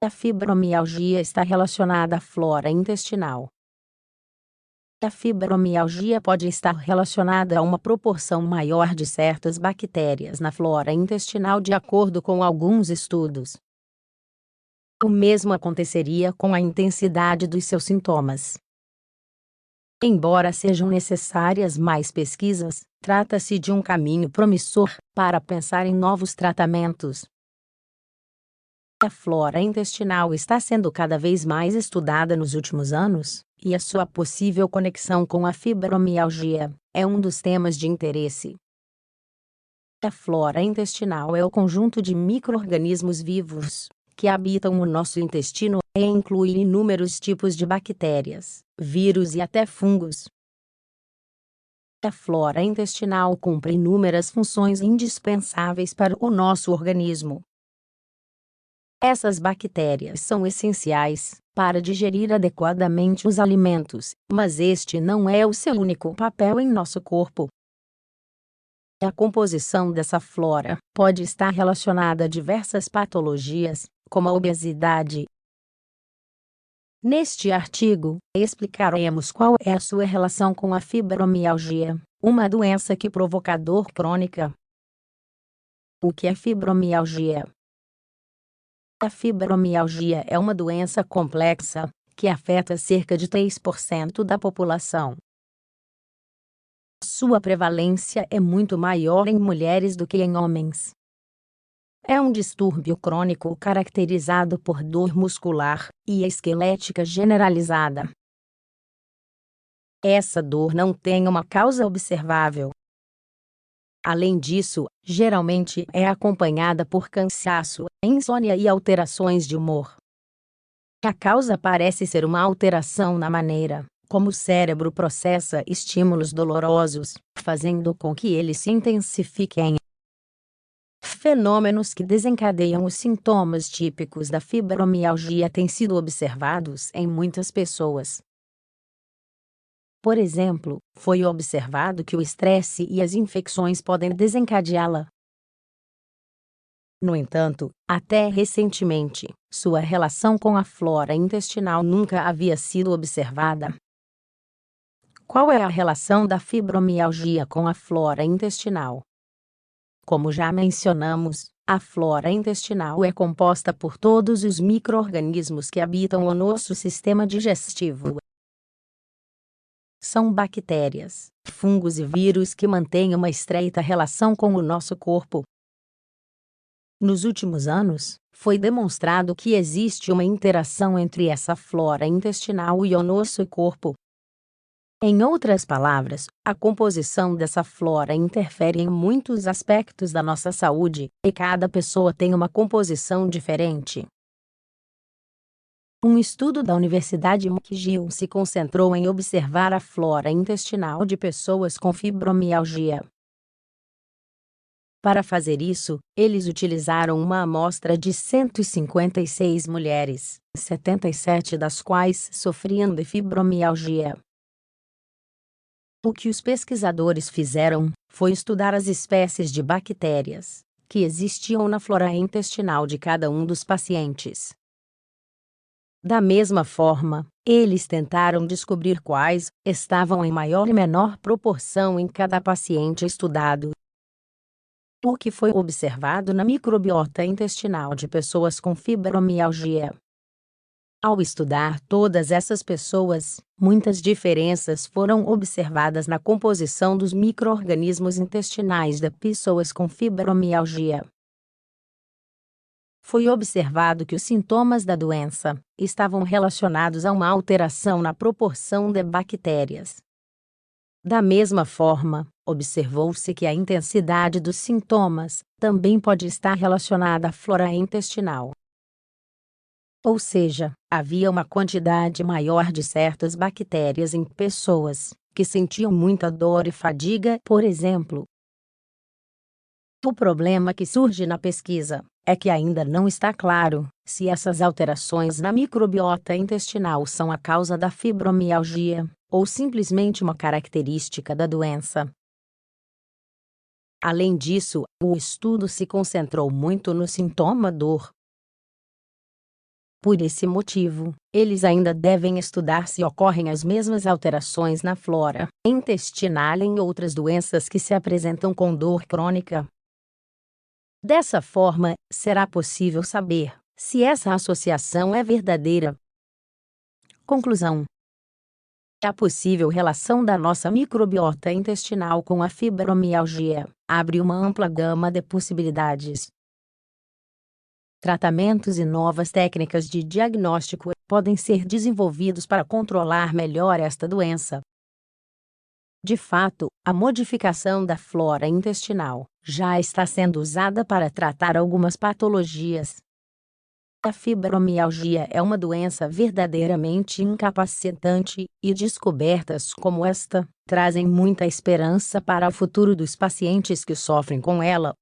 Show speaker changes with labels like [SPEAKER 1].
[SPEAKER 1] A fibromialgia está relacionada à flora intestinal. A fibromialgia pode estar relacionada a uma proporção maior de certas bactérias na flora intestinal, de acordo com alguns estudos. O mesmo aconteceria com a intensidade dos seus sintomas. Embora sejam necessárias mais pesquisas, trata-se de um caminho promissor para pensar em novos tratamentos. A flora intestinal está sendo cada vez mais estudada nos últimos anos, e a sua possível conexão com a fibromialgia é um dos temas de interesse. A flora intestinal é o conjunto de micro-organismos vivos que habitam o nosso intestino e inclui inúmeros tipos de bactérias, vírus e até fungos. A flora intestinal cumpre inúmeras funções indispensáveis para o nosso organismo. Essas bactérias são essenciais para digerir adequadamente os alimentos, mas este não é o seu único papel em nosso corpo. A composição dessa flora pode estar relacionada a diversas patologias, como a obesidade. Neste artigo, explicaremos qual é a sua relação com a fibromialgia, uma doença que provoca dor crônica. O que é fibromialgia? A fibromialgia é uma doença complexa que afeta cerca de 3% da população. Sua prevalência é muito maior em mulheres do que em homens. É um distúrbio crônico caracterizado por dor muscular e esquelética generalizada. Essa dor não tem uma causa observável. Além disso, geralmente é acompanhada por cansaço, insônia e alterações de humor. A causa parece ser uma alteração na maneira como o cérebro processa estímulos dolorosos, fazendo com que eles se intensifiquem. Fenômenos que desencadeiam os sintomas típicos da fibromialgia têm sido observados em muitas pessoas. Por exemplo, foi observado que o estresse e as infecções podem desencadeá-la. No entanto, até recentemente, sua relação com a flora intestinal nunca havia sido observada. Qual é a relação da fibromialgia com a flora intestinal? Como já mencionamos, a flora intestinal é composta por todos os micro-organismos que habitam o nosso sistema digestivo. São bactérias, fungos e vírus que mantêm uma estreita relação com o nosso corpo. Nos últimos anos, foi demonstrado que existe uma interação entre essa flora intestinal e o nosso corpo. Em outras palavras, a composição dessa flora interfere em muitos aspectos da nossa saúde, e cada pessoa tem uma composição diferente. Um estudo da Universidade McGill se concentrou em observar a flora intestinal de pessoas com fibromialgia. Para fazer isso, eles utilizaram uma amostra de 156 mulheres, 77 das quais sofriam de fibromialgia. O que os pesquisadores fizeram foi estudar as espécies de bactérias que existiam na flora intestinal de cada um dos pacientes. Da mesma forma, eles tentaram descobrir quais estavam em maior e menor proporção em cada paciente estudado. O que foi observado na microbiota intestinal de pessoas com fibromialgia? Ao estudar todas essas pessoas, muitas diferenças foram observadas na composição dos micro-organismos intestinais de pessoas com fibromialgia. Foi observado que os sintomas da doença estavam relacionados a uma alteração na proporção de bactérias. Da mesma forma, observou-se que a intensidade dos sintomas também pode estar relacionada à flora intestinal. Ou seja, havia uma quantidade maior de certas bactérias em pessoas que sentiam muita dor e fadiga, por exemplo. O problema que surge na pesquisa é que ainda não está claro se essas alterações na microbiota intestinal são a causa da fibromialgia ou simplesmente uma característica da doença. Além disso, o estudo se concentrou muito no sintoma dor. Por esse motivo, eles ainda devem estudar se ocorrem as mesmas alterações na flora intestinal em outras doenças que se apresentam com dor crônica. Dessa forma, será possível saber se essa associação é verdadeira. Conclusão: a possível relação da nossa microbiota intestinal com a fibromialgia abre uma ampla gama de possibilidades. Tratamentos e novas técnicas de diagnóstico podem ser desenvolvidos para controlar melhor esta doença. De fato, a modificação da flora intestinal já está sendo usada para tratar algumas patologias. A fibromialgia é uma doença verdadeiramente incapacitante, e descobertas como esta trazem muita esperança para o futuro dos pacientes que sofrem com ela.